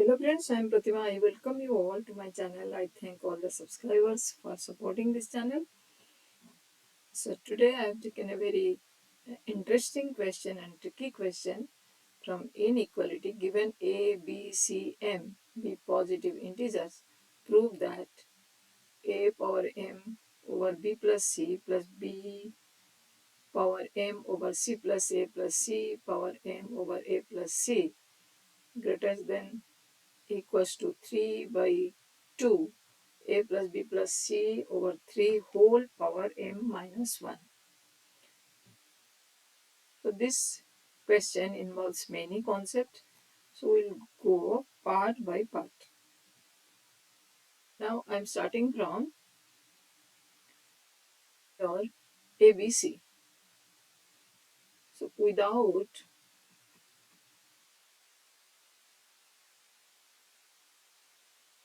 Hello friends, I am Pratima. I welcome you all to my channel. I thank all the subscribers for supporting this channel. So today I have taken a very interesting question and tricky question from inequality. Given a, b, c, m be positive integers, prove that a power m over b plus c plus b power m over c plus a plus c power m over a plus c greater than equals to 3 by 2 a plus b plus c over 3 whole power m minus 1. So this question involves many concepts. So we'll go part by part. Now I'm starting from your ABC. So without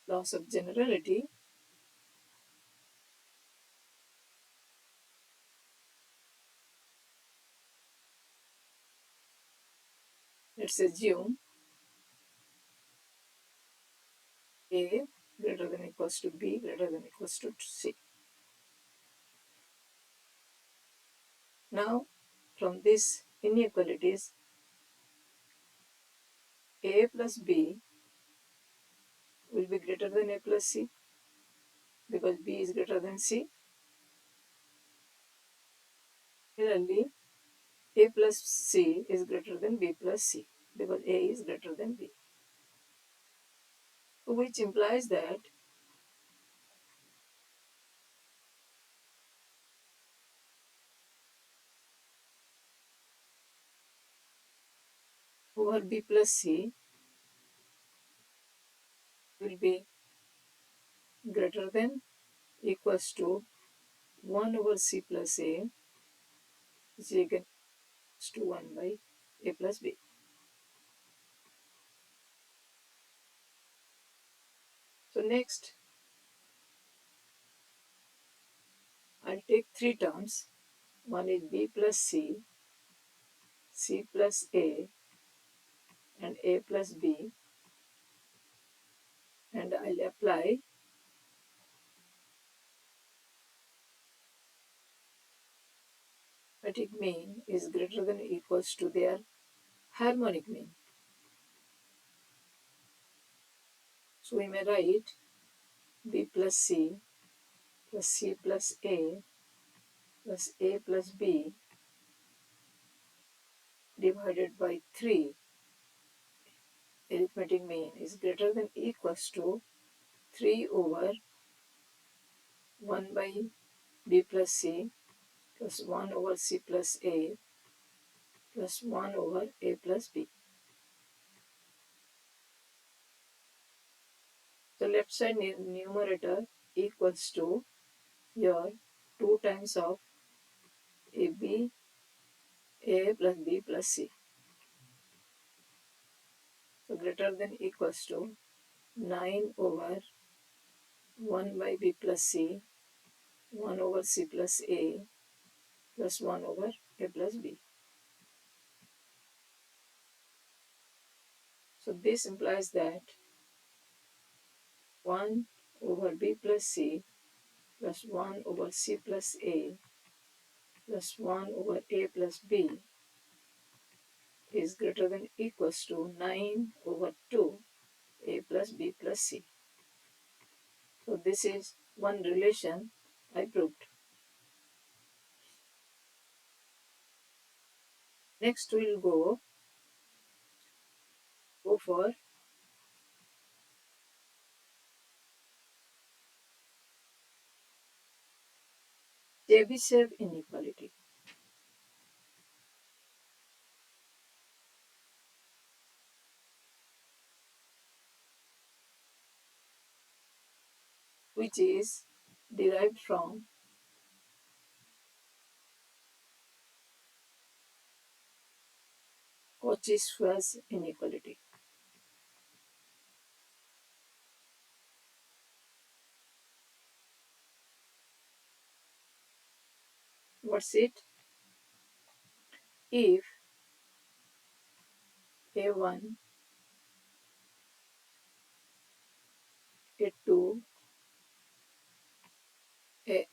loss of generality, let's assume a greater than equals to b greater than equals to c. Now from these inequalities, a plus b will be greater than a plus c because b is greater than c. Similarly, a plus c is greater than b plus c because a is greater than b, which implies that over b plus c will be greater than equals to 1 over c plus a, which is equal to 1 by a plus b. So next, I'll take three terms. One is b plus c, c plus a, and a plus b, and I'll apply arithmetic mean is greater than or equals to their harmonic mean. So we may write b plus c plus c plus a plus a plus b divided by 3 arithmetic mean is greater than or equals to 3 over 1 by b plus c plus 1 over c plus a plus 1 over a plus b. The left side numerator equals to your 2 times of ab a plus b plus c. So greater than or equals to 9 over 1 by b plus c, 1 over c plus a plus 1 over a plus b. So this implies that 1 over b plus c plus 1 over c plus a plus 1 over a plus b is greater than or equals to 9 over 2 a plus b plus c. So this is one relation I proved. Next we'll go for Chebyshev inequality. Which is derived from Cauchy Scwarz inequality. What's it? If a1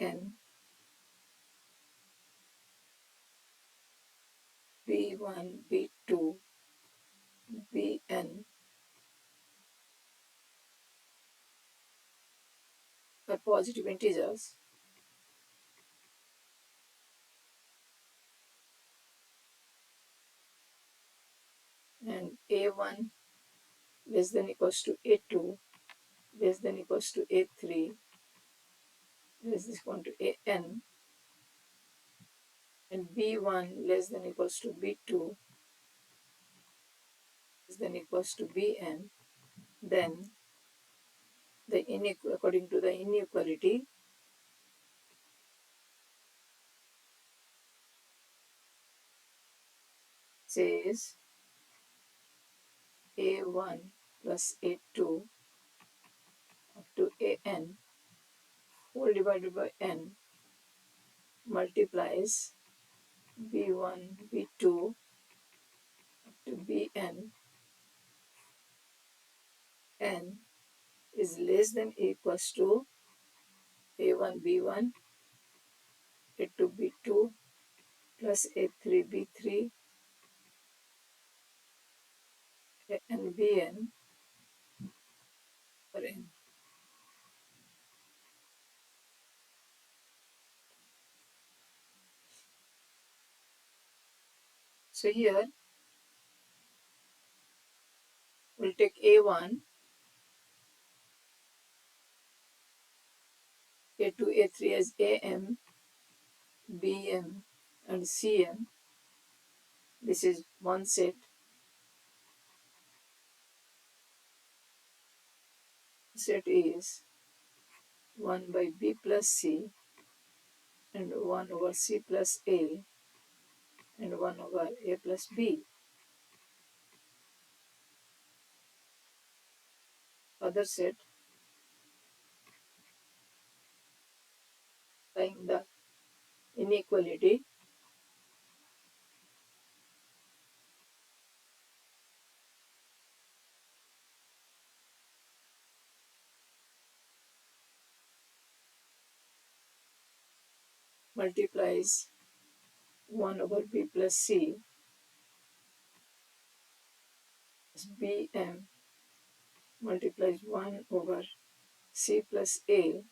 an, b1, b2, bn are positive integers, and a1 less than equals to a2 less than equals to a3 less than equal to an, and b1 less than equals to b2 less than equals to bn, then according to the inequality, says a1 plus a2 up to an whole divided by n multiplies b1, b2 up to bn, n is less than equals to a1, b1, a2, b2 plus a3, b3 and bn for n. So here we'll take a1, a2, a3 as am, bm and cm. This is one set. Set is 1 by b plus c and 1 over c plus a and 1 over a plus b. Other set, applying the inequality, multiplies 1 over b plus c plus bm multiplies 1 over c plus a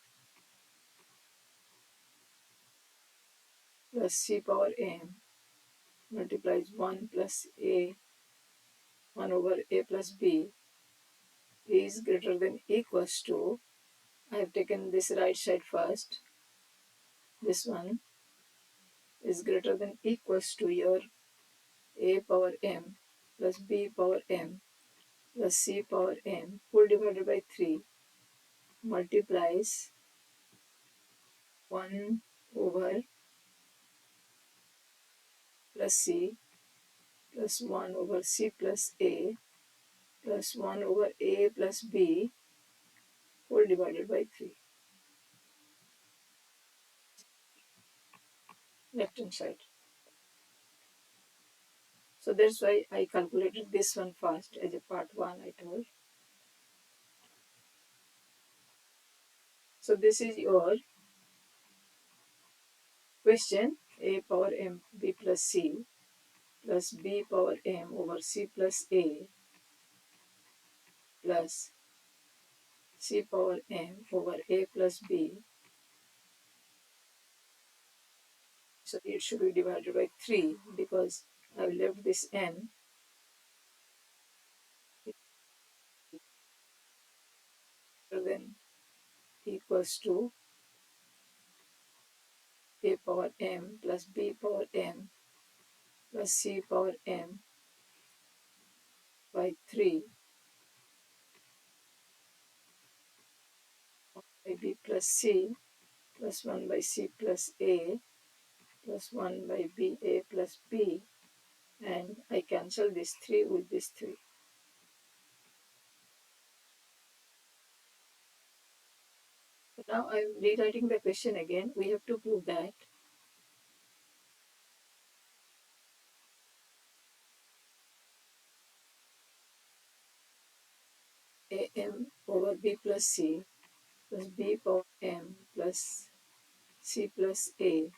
plus c power m multiplies 1 plus a 1 over a plus b is greater than equals to, I have taken this right side first, this one is greater than equals to your a power m plus b power m plus c power m whole divided by 3 multiplies 1 over plus c plus 1 over c plus a plus 1 over a plus b whole divided by 3, left hand side. So that's why I calculated this one first as a part 1, I told. So this is your question, a power m b plus c plus b power m over c plus a plus c power m over a plus b. So it should be divided by 3 because I've left this n greater than equals to a power m plus b power m plus c power m by 3 by b plus c plus 1 by c plus a plus 1 by b a plus b, and I cancel this 3 with this 3. So now I'm rewriting the question again. We have to prove that am over b plus c plus b power m plus c plus a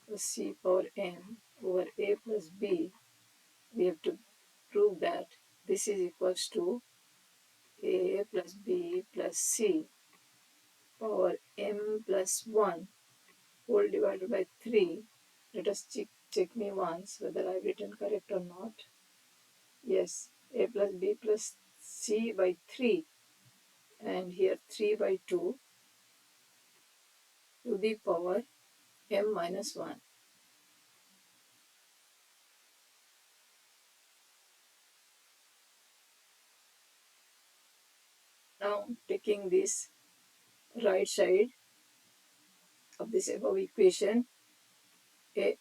plus c power m over a plus b, we have to prove that this is equals to a plus b plus c power m plus 1 whole divided by 3. Let us check me once whether I've written correct or not. Yes, a plus b plus c by 3, and here 3 by 2 to the power m minus 1. Now taking this right side of this above equation,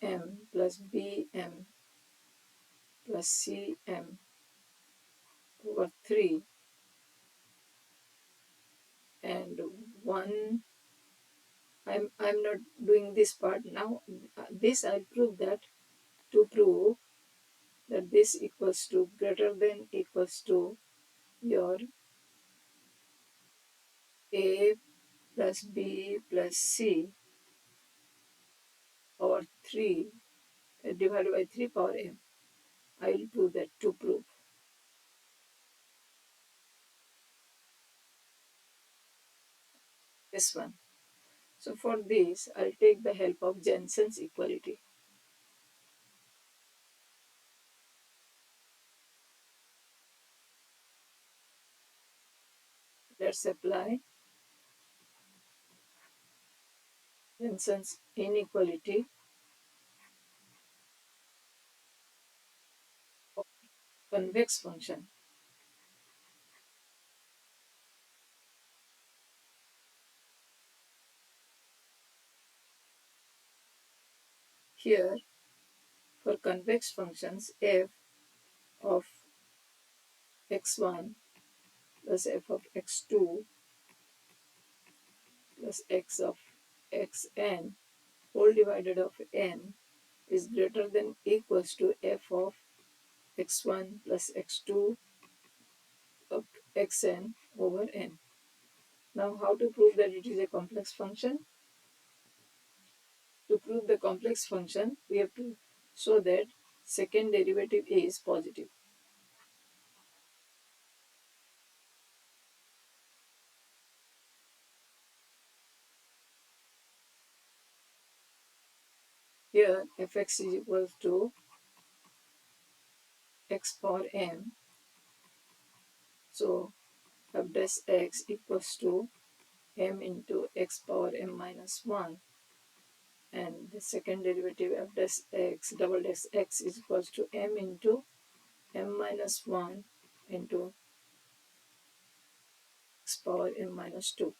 am plus bm plus cm over 3 and 1. I'm not doing this part now. This I'll prove that, to prove that this equals to greater than equals to your a plus b plus c over 3 divided by 3 power m. I will prove that, to prove this one. So for this, I'll take the help of Jensen's equality. Let's apply Jensen's inequality of convex function. Here, for convex functions, f of x1 plus f of x2 plus x of xn whole divided of n is greater than equals to f of x1 plus x2 of xn over n. Now how to prove that it is a complex function? To prove the complex function, we have to show that second derivative is positive. Here fx is equal to x power m, so f dash x equals to m into x power m minus 1, and the second derivative f dash x double dash x is equals to m into m minus 1 into x power m minus 2,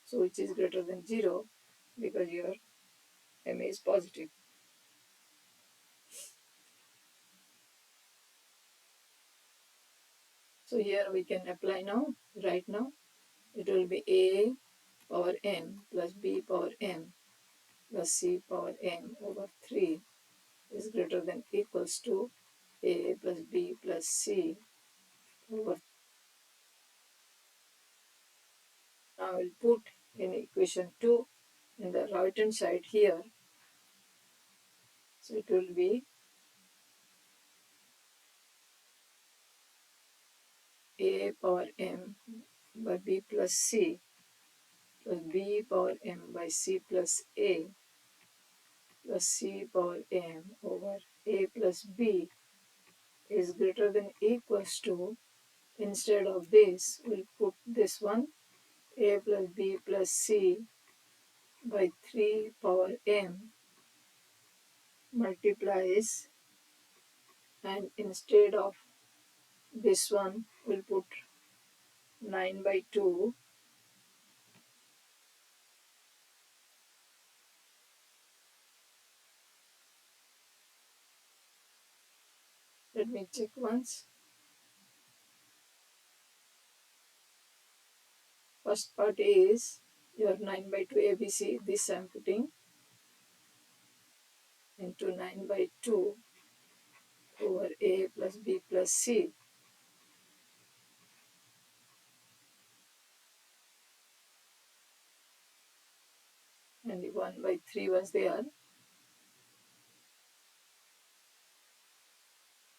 so which is greater than 0 because here m is positive. So here we can apply now, right now. It will be a power m plus b power m plus c power m over 3 is greater than equals to a plus b plus c over. Now I will put in equation 2 in the right hand side here. So it will be a power m by b plus c plus b power m by c plus a plus c power m over a plus b is greater than equals to, instead of this, we'll put this one, a plus b plus c by 3 power m multiplies, and instead of this one, we'll put 9 by 2. Let me check once. First part is your 9 by 2 ABC. This I am putting into 9 by 2 over a plus b plus c. and 1 by 3 was there.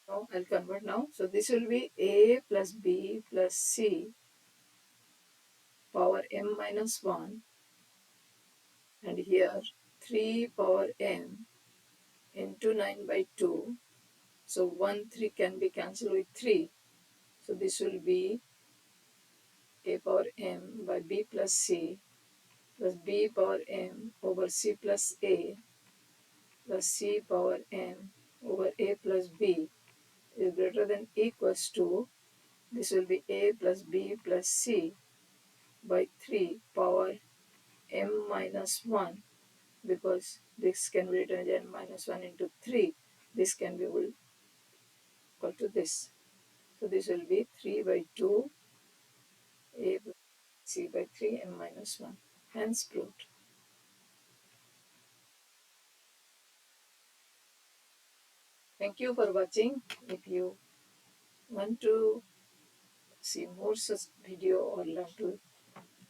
Now I'll convert now. So this will be a plus b plus c power m minus 1, and here 3 power m into 9 by 2. So 1 3 can be cancelled with 3. So this will be a power m by b plus c plus b power m over c plus a plus c power m over a plus b is greater than equals to, this will be a plus b plus c by 3 power m minus 1, because this can be written as n minus 1 into 3. This can be equal to this. So this will be 3 by 2 a plus c by 3 m minus 1. Hence proved. Thank you for watching. If you want to see more such video or learn to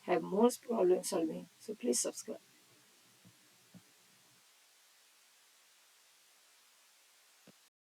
have more problem solving, so please subscribe.